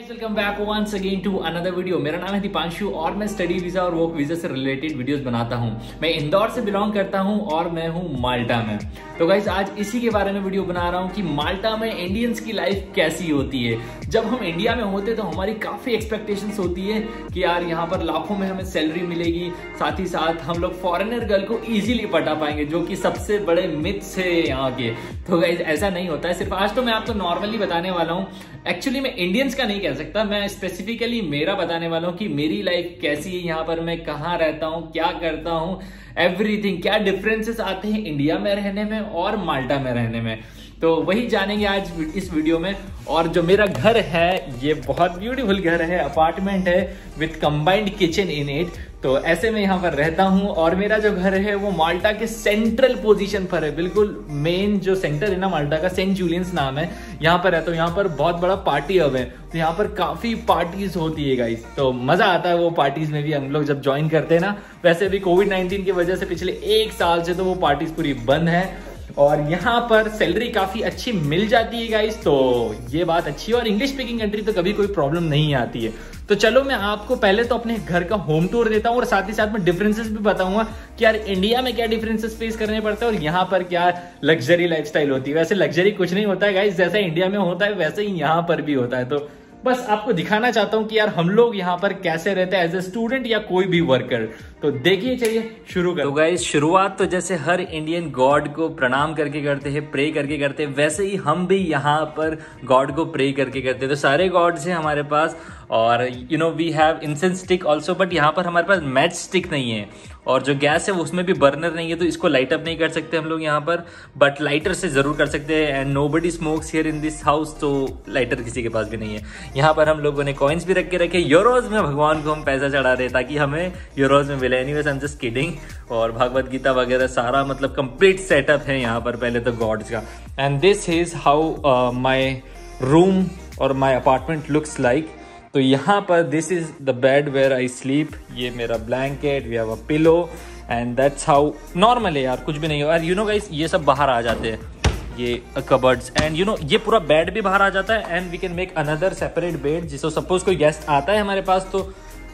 Welcome back once again to another video. मेरा नाम है दीपांशु और मैं स्टडी वीजा और वर्क वीजा से रिलेटेड वीडियोस बनाता हूं। मैं इंदौर से बिलोंग करता हूं और मैं हूं माल्टा में। तो गाइस आज इसी के बारे में वीडियो बना रहा हूं कि माल्टा में इंडियंस की लाइफ कैसी होती है। जब हम इंडिया में होते तो हमारी काफी एक्सपेक्टेशंस होती है कि यार यहाँ पर लाखों में हमें सैलरी मिलेगी, साथ ही साथ हम लोग फॉरेनर गर्ल को इजीली पटा पाएंगे, जो कि सबसे बड़े मिथ्स है यहाँ के। तो गाइस ऐसा नहीं होता है। सिर्फ आज तो मैं आपको नॉर्मली बताने वाला हूँ। एक्चुअली मैं इंडियंस का नहीं कह सकता, मैं स्पेसिफिकली मेरा बताने वाला हूँ कि मेरी लाइफ कैसी है यहाँ पर, मैं कहाँ रहता हूँ, क्या करता हूँ, एवरीथिंग, क्या डिफरेंसेस आते हैं इंडिया में रहने में और माल्टा में रहने में। तो वही जानेंगे आज इस वीडियो में। और जो मेरा घर है ये बहुत ब्यूटीफुल घर है, अपार्टमेंट है with combined kitchen in it. तो ऐसे में यहाँ पर रहता हूँ और मेरा जो घर है वो माल्टा के सेंट्रल पोजीशन पर है, बिल्कुल मेन जो सेंटर है ना माल्टा का, सेंट जूलियंस नाम है। यहाँ पर रहता हूँ। यहाँ पर बहुत बड़ा पार्टी हब है, तो यहाँ पर काफी पार्टीज होती है गाइस। तो मजा आता है वो पार्टीज में भी हम लोग जब ज्वाइन करते हैं ना। वैसे भी कोविड-19 की वजह से पिछले 1 साल से तो वो पार्टीज पूरी बंद है और यहाँ पर सैलरी काफी अच्छी मिल जाती है गाइस। तो ये बात अच्छी है और इंग्लिश स्पीकिंग कंट्री तो कभी कोई प्रॉब्लम नहीं आती है। तो चलो मैं आपको पहले तो अपने घर का होम टूर देता हूँ और साथ ही साथ में डिफरेंसेस भी बताऊंगा कि यार इंडिया में क्या डिफरेंसेस फेस करने पड़ते हैं और यहाँ पर क्या लग्जरी लाइफस्टाइल होती है। वैसे लग्जरी कुछ नहीं होता है गाइस, जैसा इंडिया में होता है वैसे ही यहाँ पर भी होता है। तो बस आपको दिखाना चाहता हूँ कि यार हम लोग यहाँ पर कैसे रहते हैं एज ए स्टूडेंट या कोई भी वर्कर। तो देखिए चलिए शुरू कर। तो गाइस शुरुआत तो जैसे हर इंडियन गॉड को प्रणाम करके करते हैं, प्रे करके करते हैं, वैसे ही हम भी यहाँ पर गॉड को प्रे करके करते हैं। तो सारे गॉड्स हैं हमारे पास और you know we have incense stick also, but यहाँ पर हमारे पास मैच स्टिक नहीं है और जो गैस है उसमें भी बर्नर नहीं है, तो इसको लाइट अप नहीं कर सकते हम लोग यहाँ पर, बट लाइटर से जरूर कर सकते हैं। And nobody smokes here in this house, तो लाइटर किसी के पास भी नहीं है। यहाँ पर हम लोगों ने कॉइन्स भी रख के रखे, यूरोज में भगवान को हम पैसा चढ़ा रहे ताकि हमें यूरोज में मिले। Anyways I am just kidding. और भगवत गीता वगैरह सारा मतलब कंप्लीट सेटअप है यहाँ पर पहले तो गॉड्स का। And this is how my room और माई अपार्टमेंट लुक्स लाइक। तो यहाँ पर this is the bed where I sleep. ये मेरा blanket, we have a pillow and that's how normal है यार, कुछ भी नहीं है। और यू नो गाइस ये सब बाहर आ जाते हैं, ये कबर्ड्स एंड यू नो ये पूरा बेड भी बाहर आ जाता है। And we can make another separate bed, जिसको सपोज कोई गेस्ट आता है हमारे पास तो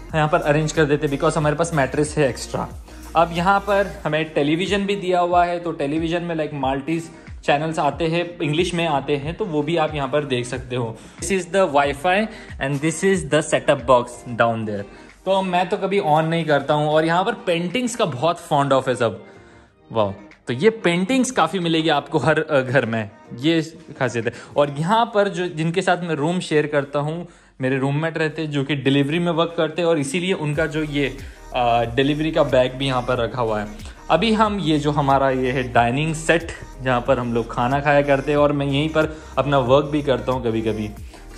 यहाँ पर अरेंज कर देते, बिकॉज हमारे पास मैट्रेस है एक्स्ट्रा। अब यहाँ पर हमें टेलीविजन भी दिया हुआ है, तो टेलीविजन में लाइक माल्टीज चैनल्स आते हैं, इंग्लिश में आते हैं, तो वो भी आप यहाँ पर देख सकते हो। This is the WiFi and this is the setup box down there. तो मैं तो कभी ऑन नहीं करता हूँ। और यहाँ पर पेंटिंग्स का बहुत फॉन्ड ऑफ है सब। वाह, तो ये पेंटिंग्स काफी मिलेगी आपको हर घर में, ये खासियत है। और यहाँ पर जो जिनके साथ मैं रूम शेयर करता हूँ, मेरे रूममेट रहते हैं जो कि डिलीवरी में वर्क करते हैं और इसीलिए उनका जो ये डिलीवरी का बैग भी यहाँ पर रखा हुआ है। अभी हम ये जो हमारा ये है डाइनिंग सेट, जहाँ पर हम लोग खाना खाया करते हैं और मैं यहीं पर अपना वर्क भी करता हूँ कभी कभी।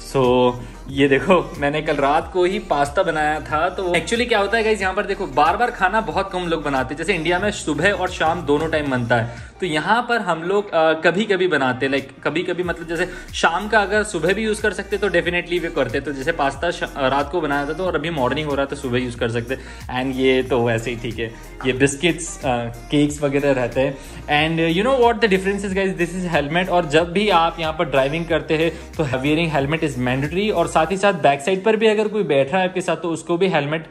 सो ये देखो मैंने कल रात को ही पास्ता बनाया था। तो एक्चुअली क्या होता है गाइस, यहाँ पर देखो बार बार खाना बहुत कम लोग बनाते हैं। जैसे इंडिया में सुबह और शाम दोनों टाइम बनता है, तो यहाँ पर हम लोग कभी कभी बनाते हैं। लाइक कभी कभी मतलब जैसे शाम का अगर सुबह भी यूज कर सकते तो डेफिनेटली वे करते। तो जैसे पास्ता रात को बनाया था तो और अभी मॉर्निंग हो रहा है तो सुबह यूज कर सकते। एंड ये तो वैसे ही ठीक है, ये बिस्किट्स केक्स वगैरह रहते हैं। And you know what the difference is guys, this is helmet. और जब भी आप यहाँ पर ड्राइविंग करते हैं तो वियरिंग हेलमेट इज मैंडेटरी। और साथ ही साथ बैक साइड पर भी अगर कोई बैठ रहा है आपके साथ तो उसको भी हेलमेट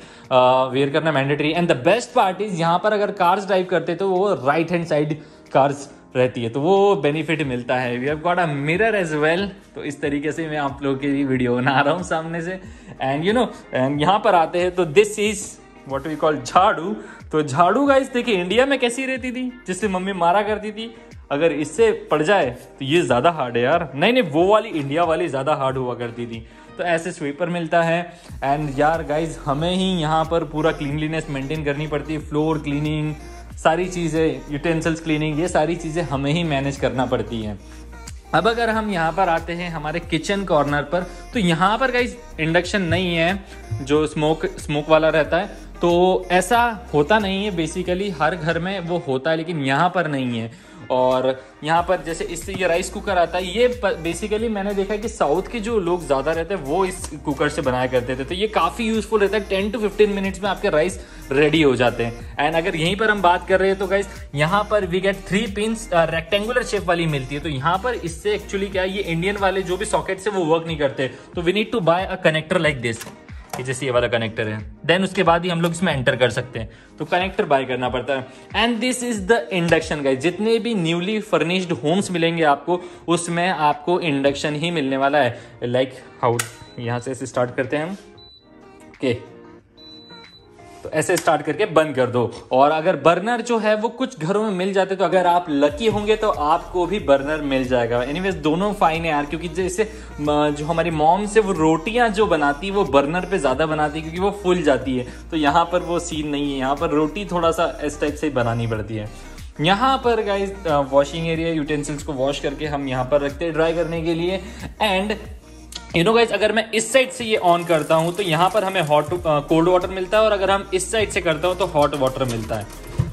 वेयर करना mandatory. And the best part is यहाँ पर अगर कार्स ड्राइव करते तो वो राइट हैंड साइड कार्स रहती है, तो वो बेनिफिट मिलता है। We have got a mirror as well. तो इस तरीके से मैं आप लोगों के लिए वीडियो बना रहा हूँ सामने से। एंड यू नो एंड यहाँ पर आते हैं तो this is what we call jhadu. तो झाड़ू गाइस देखिए इंडिया में कैसी रहती थी, जिससे मम्मी मारा करती थी, अगर इससे पड़ जाए तो ये ज्यादा हार्ड है यार। नहीं वो वाली इंडिया वाली ज्यादा हार्ड हुआ करती थी। तो ऐसे स्वीपर मिलता है। एंड यार गाइज हमें ही यहाँ पर पूरा क्लीनलीनेस मेंटेन करनी पड़ती है, फ्लोर क्लीनिंग, सारी चीज़ें, यूटेंसिल्स क्लीनिंग, ये सारी चीज़ें हमें ही मैनेज करना पड़ती हैं। अब अगर हम यहाँ पर आते हैं हमारे किचन कॉर्नर पर, तो यहाँ पर गाइज इंडक्शन नहीं है जो स्मोक वाला रहता है। तो ऐसा होता नहीं है, बेसिकली हर घर में वो होता है लेकिन यहाँ पर नहीं है। और यहाँ पर जैसे इससे ये राइस कुकर आता है, ये बेसिकली मैंने देखा कि साउथ के जो लोग ज़्यादा रहते हैं वो इस कुकर से बनाया करते थे, तो ये काफ़ी यूजफुल रहता है। 10 to 15 मिनट्स में आपके राइस रेडी हो जाते हैं। एंड अगर यहीं पर हम बात कर रहे हैं तो गाइस यहाँ पर we get 3 pins rectangular shape वाली मिलती है। तो यहाँ पर इससे एक्चुअली क्या है, ये इंडियन वाले जो भी सॉकेट से वो वर्क नहीं करते, तो we need to buy a connector like this, जैसे ये वाला कनेक्टर है, देन उसके बाद ही हम लोग इसमें एंटर कर सकते हैं, तो कनेक्टर बाय करना पड़ता है। And this is the induction guys. जितने भी न्यूली फर्निश्ड होम्स मिलेंगे आपको, उसमें आपको इंडक्शन ही मिलने वाला है। लाइक हाउ, यहाँ से स्टार्ट करते हैं हम, ओके, तो ऐसे स्टार्ट करके बंद कर दो। और अगर बर्नर जो है वो कुछ घरों में मिल जाते, तो अगर आप लकी होंगे तो आपको भी बर्नर मिल जाएगा। एनीवेज दोनों फाइन है यार, क्योंकि जैसे जो हमारी मॉम से वो रोटियां जो बनाती है वो बर्नर पे ज्यादा बनाती है, क्योंकि वो फूल जाती है। तो यहाँ पर वो सीन नहीं है, यहाँ पर रोटी थोड़ा सा इस टाइप से ही बनानी पड़ती है। यहाँ पर गाइज वॉशिंग एरिया, यूटेंसिल्स को वॉश करके हम यहाँ पर रखते हैं ड्राई करने के लिए। एंड यू नो गाइज, अगर मैं इस साइड से ये ऑन करता हूं तो यहाँ पर हमें कोल्ड वाटर मिलता है, और अगर हम इस साइड से करता हूं तो हॉट वाटर मिलता है।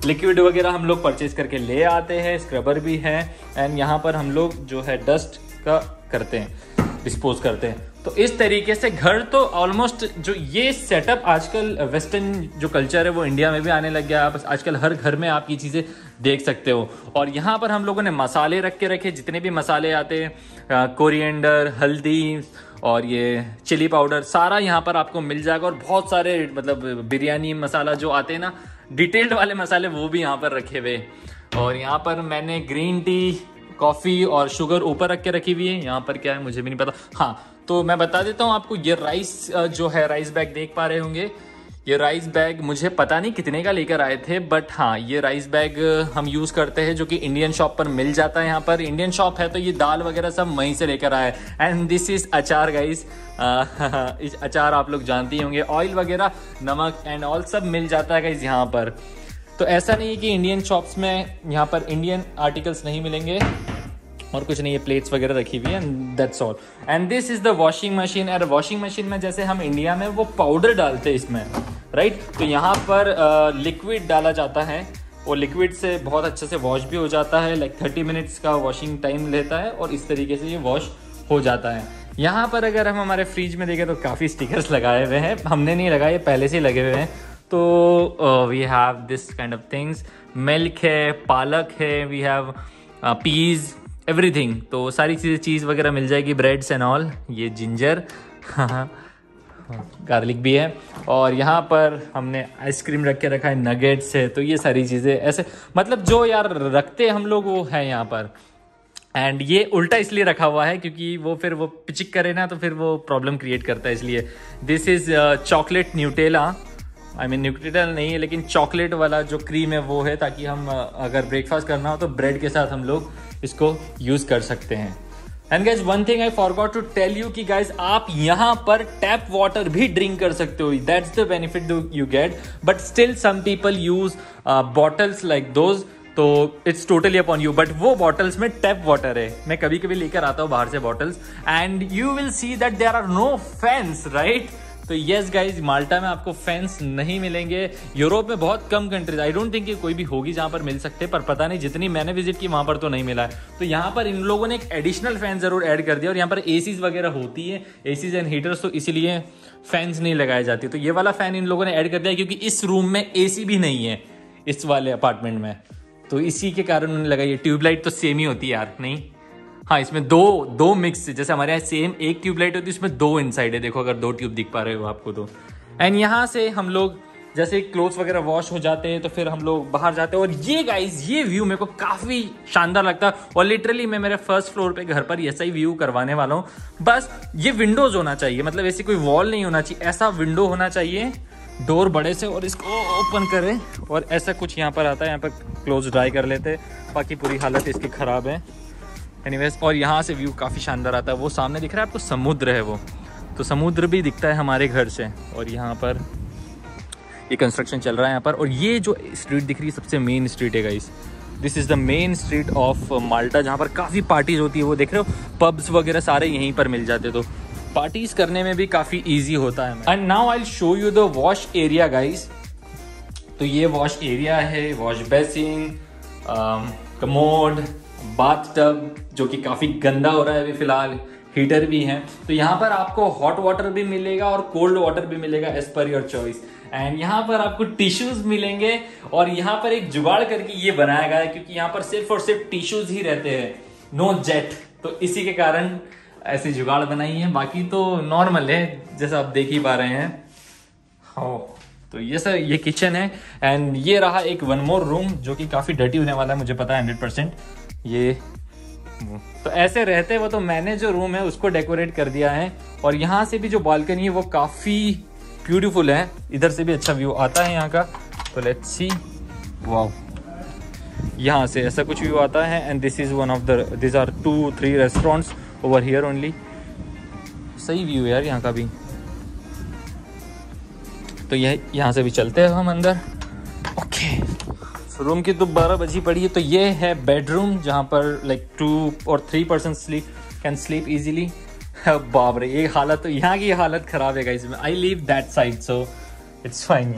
लिक्विड वगैरह हम लोग परचेज करके ले आते हैं, स्क्रबर भी है। एंड यहाँ पर हम लोग जो है डस्ट का करते हैं, डिस्पोज करते हैं। तो इस तरीके से घर तो ऑलमोस्ट जो ये सेटअप आजकल वेस्टर्न जो कल्चर है वो इंडिया में भी आने लग गया। आप आजकल हर घर में आप ये चीज़ें देख सकते हो। और यहाँ पर हम लोगों ने मसाले रख के रखे, जितने भी मसाले आते हैं, कोरिएंडर, हल्दी और ये चिली पाउडर, सारा यहाँ पर आपको मिल जाएगा। और बहुत सारे मतलब बिरयानी मसाला जो आते हैं ना, डिटेल्ड वाले मसाले, वो भी यहाँ पर रखे हुए। और यहाँ पर मैंने ग्रीन टी, कॉफ़ी और शुगर ऊपर रख के रखी हुई है। यहाँ पर क्या है मुझे भी नहीं पता। हाँ, तो मैं बता देता हूँ आपको, ये राइस जो है, राइस बैग देख पा रहे होंगे, ये राइस बैग मुझे पता नहीं कितने का लेकर आए थे, बट हाँ ये राइस बैग हम यूज़ करते हैं, जो कि इंडियन शॉप पर मिल जाता है। यहाँ पर इंडियन शॉप है तो ये दाल वगैरह सब वहीं से लेकर आए। एंड दिस इज अचार गाइस, इस अचार आप लोग जानते ही होंगे। ऑयल वगैरह, नमक एंड ऑल सब मिल जाता है गाइस यहाँ पर। तो ऐसा नहीं है कि इंडियन शॉप्स में यहाँ पर इंडियन आर्टिकल्स नहीं मिलेंगे, और कुछ नहीं, ये प्लेट्स वगैरह रखी हुई है, that's all. And this is the washing machine. और वॉशिंग मशीन में जैसे हम इंडिया में वो पाउडर डालते हैं इसमें, राइट, तो यहाँ पर लिक्विड डाला जाता है, और लिक्विड से बहुत अच्छे से वॉश भी हो जाता है। लाइक 30 मिनट्स का वॉशिंग टाइम लेता है, और इस तरीके से ये वॉश हो जाता है। यहाँ पर अगर हम हमारे फ्रिज में देखें तो काफ़ी स्टिकर्स लगाए हुए हैं, हमने नहीं लगाए, पहले से ही लगे हुए हैं। तो we have this kind of things, milk है, पालक है, वी हैव पीज, एवरीथिंग। तो सारी चीज़ें, चीज़ वगैरह मिल जाएगी, ब्रेड्स एंड ऑल। ये जिंजर, गार्लिक भी है। और यहाँ पर हमने आइसक्रीम रख के रखा है, नगेट्स है। तो ये सारी चीज़ें ऐसे, मतलब जो यार रखते हम लोग वो है यहाँ पर। एंड ये उल्टा इसलिए रखा हुआ है क्योंकि वो फिर वो पिचिक करे ना, तो फिर वो प्रॉब्लम क्रिएट करता है, इसलिए। This is chocolate Nutella, I mean न्यूट्रिटल नहीं है, लेकिन चॉकलेट वाला जो क्रीम है वो है, ताकि हम अगर ब्रेकफास्ट करना हो तो ब्रेड के साथ हम लोग इसको यूज़ कर सकते हैं। And guys one thing I forgot to tell you कि गाइज आप यहाँ पर टैप वाटर भी ड्रिंक कर सकते हो, that's the benefit you get. But still some people use bottles like those, तो it's totally upon you. But वो बॉटल्स में टैप वाटर है, मैं कभी कभी लेकर आता हूँ बाहर से bottles, and you will see that there are no fans, right. तो येस गाइज, माल्टा में आपको फैंस नहीं मिलेंगे। यूरोप में बहुत कम कंट्रीज, आई डोंट थिंक कि कोई भी होगी जहाँ पर मिल सकते, पर पता नहीं, जितनी मैंने विजिट की वहाँ पर तो नहीं मिला है। तो यहाँ पर इन लोगों ने एक एडिशनल फैन जरूर ऐड कर दिया, और यहाँ पर एसीज वगैरह होती है, एसीज एंड हीटर्स, तो इसीलिए फैंस नहीं लगाए जाते। तो ये वाला फैन इन लोगों ने ऐड कर दिया, क्योंकि इस रूम में एसी भी नहीं है, इस वाले अपार्टमेंट में, तो इसी के कारण उन्होंने लगाई है। ट्यूबलाइट तो सेम ही होती है यार, नहीं, हाँ इसमें दो मिक्स, जैसे हमारे यहाँ सेम एक ट्यूबलाइट होती है, इसमें 2 इनसाइड है, देखो अगर 2 ट्यूब दिख पा रहे हो आपको तो। एंड यहाँ से हम लोग जैसे क्लोथ्स वगैरह वॉश हो जाते हैं तो फिर हम लोग बाहर जाते हैं। और ये गाइज, ये व्यू मेरे को काफी शानदार लगता है, और लिटरली मैं मेरे फर्स्ट फ्लोर पे घर पर ऐसा ही व्यू करवाने वाला हूँ। बस ये विंडोज होना चाहिए, मतलब ऐसी कोई वॉल नहीं होना चाहिए, ऐसा विंडो होना चाहिए, डोर बड़े से, और इसको ओपन करें और ऐसा कुछ यहाँ पर आता है, यहाँ पर क्लोज ड्राई कर लेते हैं। बाकी पूरी हालत इसकी खराब है एनीवेज। और यहाँ से व्यू काफ़ी शानदार आता है, वो सामने दिख रहा है आपको, समुद्र है वो, तो समुद्र भी दिखता है हमारे घर से। और यहाँ पर ये कंस्ट्रक्शन चल रहा है यहाँ पर। और ये जो स्ट्रीट दिख रही है सबसे मेन स्ट्रीट है guys, this is the main street of माल्टा, जहाँ पर काफ़ी पार्टीज होती है, वो देख रहे हो, पब्स वगैरह सारे यहीं पर मिल जाते, तो पार्टीज करने में भी काफ़ी ईजी होता है। And now I will show you the wash area guys. तो ये वॉश एरिया है, वॉश बेसिन, कमोड, बाथटब जो कि काफ़ी गंदा हो रहा है अभी फिलहाल, हीटर भी है। तो यहाँ पर आपको हॉट वाटर भी मिलेगा और कोल्ड वाटर भी मिलेगा as per your choice. And यहाँ पर आपको टिश्यूज मिलेंगे और यहाँ पर एक जुगाड़ करके ये बनाया गया है क्योंकि यहाँ पर सिर्फ और सिर्फ टिश्यूज ही रहते हैं, नो जेट। तो इसी के कारण ऐसी जुगाड़ बनाई है, बाकी तो नॉर्मल है जैसा आप देख ही पा रहे हैं। तो ये सर ये किचन है एंड ये रहा एक वन मोर रूम जो कि काफ़ी डर्टी होने वाला है, मुझे पता है 100%। ये तो ऐसे रहते वो, तो मैंने जो रूम है उसको डेकोरेट कर दिया है। और यहाँ से भी जो बालकनी है वो काफ़ी ब्यूटीफुल है, इधर से भी अच्छा व्यू आता है यहाँ का। तो लेट्स सी, वाओ, यहाँ से ऐसा कुछ व्यू आता है। And this is one of the, this are 2-3 restaurants over here only. सही व्यू है यार यहाँ का भी। तो यह यहाँ से भी चलते हैं हम अंदर। ओके, रूम की तो 12 बजी पड़ी है। तो ये है बेडरूम जहाँ पर like 2 or 3 person can sleep easily. बाप रे, ये हालत तो यहाँ की हालत खराब है guys. I leave that side so it's fine.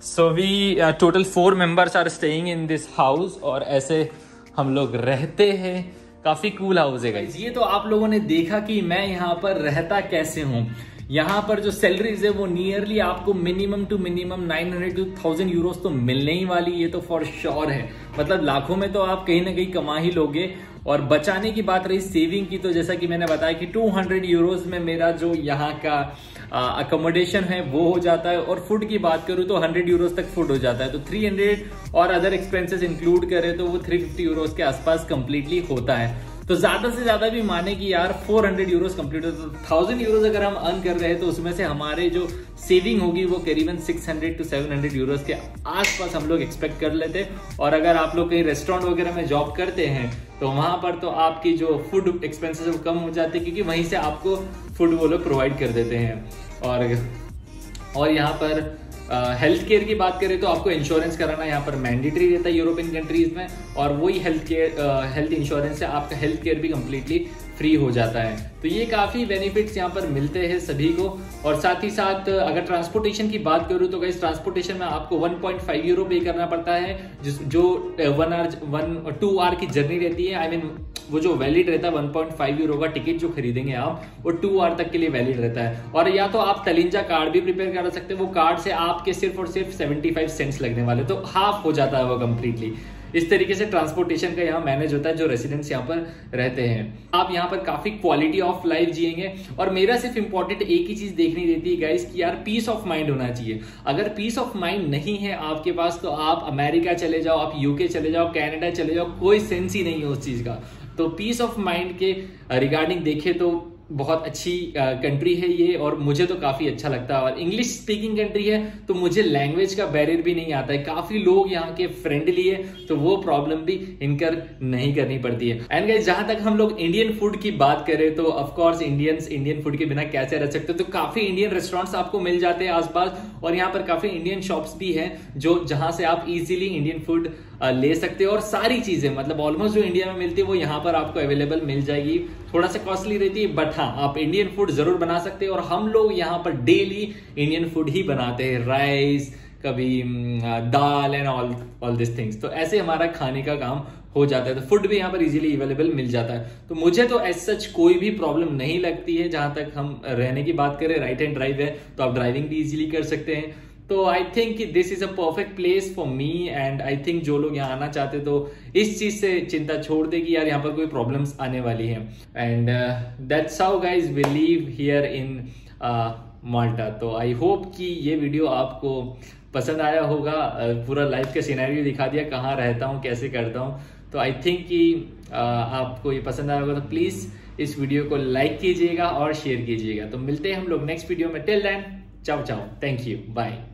So we total 4 members are staying in this house और ऐसे हम लोग रहते हैं। काफी कूल हाउस है गाइस। ये तो आप लोगों ने देखा कि मैं यहाँ पर रहता कैसे हूँ। यहाँ पर जो सैलरीज है वो नियरली आपको minimum two minimum 900 to 1000 euros तो मिलने ही वाली, ये तो फॉर श्योर है। मतलब लाखों में तो आप कहीं ना कहीं कमा ही लोगे। और बचाने की बात रही सेविंग की, तो जैसा कि मैंने बताया कि 200 यूरोस में मेरा जो यहाँ का अकोमोडेशन है वो हो जाता है। और फूड की बात करूँ तो 100 यूरोस तक फूड हो जाता है। तो 300 और अदर एक्सपेंसेस इंक्लूड करें तो वो 350 यूरोस के आसपास कंप्लीटली होता है। तो ज्यादा से ज्यादा भी माने कि यार 400 यूरोस कंप्लीट हो, तो 1000 यूरोस अगर हम अर्न कर रहे हैं तो उसमें से हमारे जो सेविंग होगी वो करीबन 600 to 700 यूरोस के आसपास हम लोग एक्सपेक्ट कर लेते हैं। और अगर आप लोग कहीं रेस्टोरेंट वगैरह में जॉब करते हैं तो वहां पर तो आपकी जो फूड एक्सपेंसेस वो कम हो जाते हैं क्योंकि वहीं से आपको फूड वो लोग प्रोवाइड कर देते हैं। और यहाँ पर हेल्थ केयर की बात करें तो आपको इंश्योरेंस कराना यहाँ पर मैंडेटरी रहता है यूरोपियन कंट्रीज में। और वही हेल्थ इंश्योरेंस से आपका हेल्थ केयर भी कंप्लीटली फ्री हो जाता है। तो ये काफ़ी बेनिफिट्स यहाँ पर मिलते हैं सभी को। और साथ ही साथ अगर ट्रांसपोर्टेशन की बात करूँ तो गाइस ट्रांसपोर्टेशन में आपको 1.5 यूरो पे करना पड़ता है, जो 2 आवर की जर्नी रहती है। आई मीन वो जो वैलिड रहता है 1.5 यूरो का टिकट जो खरीदेंगे आप वो 2 आवर तक के लिए वैलिड रहता है। और या तो आप तलिंजा कार्ड भी प्रिपेयर करा सकते हैं, वो कार्ड से आपके सिर्फ और सिर्फ 75 सेंट्स लगने वाले, तो हाफ हो जाता है वो कंप्लीटली। इस तरीके से ट्रांसपोर्टेशन का यहाँ मैनेज होता है जो रेसिडेंट्स यहाँ पर रहते हैं। आप यहाँ पर काफी क्वालिटी ऑफ लाइफ जिएंगे। और मेरा सिर्फ इंपॉर्टेंट एक ही चीज देखनी रहती है गाइस कि यार पीस ऑफ माइंड होना चाहिए। अगर पीस ऑफ माइंड नहीं है आपके पास तो आप अमेरिका चले जाओ, आप यूके चले जाओ, कनाडा चले जाओ, कोई सेंस ही नहीं है उस चीज का। तो पीस ऑफ माइंड के रिगार्डिंग देखें तो बहुत अच्छी कंट्री है ये, और मुझे तो काफी अच्छा लगता है। और इंग्लिश स्पीकिंग कंट्री है तो मुझे लैंग्वेज का बैरियर भी नहीं आता है। काफी लोग यहाँ के फ्रेंडली है तो वो प्रॉब्लम भी इनकर नहीं करनी पड़ती है। एंड गाइस जहां तक हम लोग इंडियन फूड की बात करें तो ऑफ कोर्स इंडियन फूड के बिना कैसे रह सकते, तो काफी इंडियन रेस्टोरेंट्स आपको मिल जाते हैं आसपास। और यहाँ पर काफी इंडियन शॉप्स भी हैं जो जहां से आप इजीली इंडियन फूड ले सकते हो। और सारी चीजें मतलब ऑलमोस्ट जो इंडिया में मिलती है वो यहाँ पर आपको अवेलेबल मिल जाएगी। थोड़ा सा कॉस्टली रहती है बट हाँ आप इंडियन फूड जरूर बना सकते हैं। और हम लोग यहाँ पर डेली इंडियन फूड ही बनाते हैं, राइस, कभी दाल एंड ऑल दिस थिंग्स। तो ऐसे हमारा खाने का काम हो जाता है। तो फूड भी यहाँ पर इजीली अवेलेबल मिल जाता है। तो मुझे तो एज सच कोई भी प्रॉब्लम नहीं लगती है। जहां तक हम रहने की बात करें, राइट हैंड ड्राइव है तो आप ड्राइविंग भी इजीली कर सकते हैं। तो I think this is a perfect place for me. And I think जो लोग यहाँ आना चाहते तो इस चीज से चिंता छोड़ दे कि यार यहाँ पर कोई प्रॉब्लम्स आने वाली है। And that's how guys we live here in Malta. तो आई होप कि ये वीडियो आपको पसंद आया होगा। पूरा लाइफ का सिनेरियो दिखा दिया, कहाँ रहता हूँ, कैसे करता हूँ। तो आई थिंक कि आपको ये पसंद आया होगा। तो प्लीज इस वीडियो को लाइक कीजिएगा और शेयर कीजिएगा। तो मिलते हैं हम लोग नेक्स्ट वीडियो में। Till then, ciao, thank you, bye.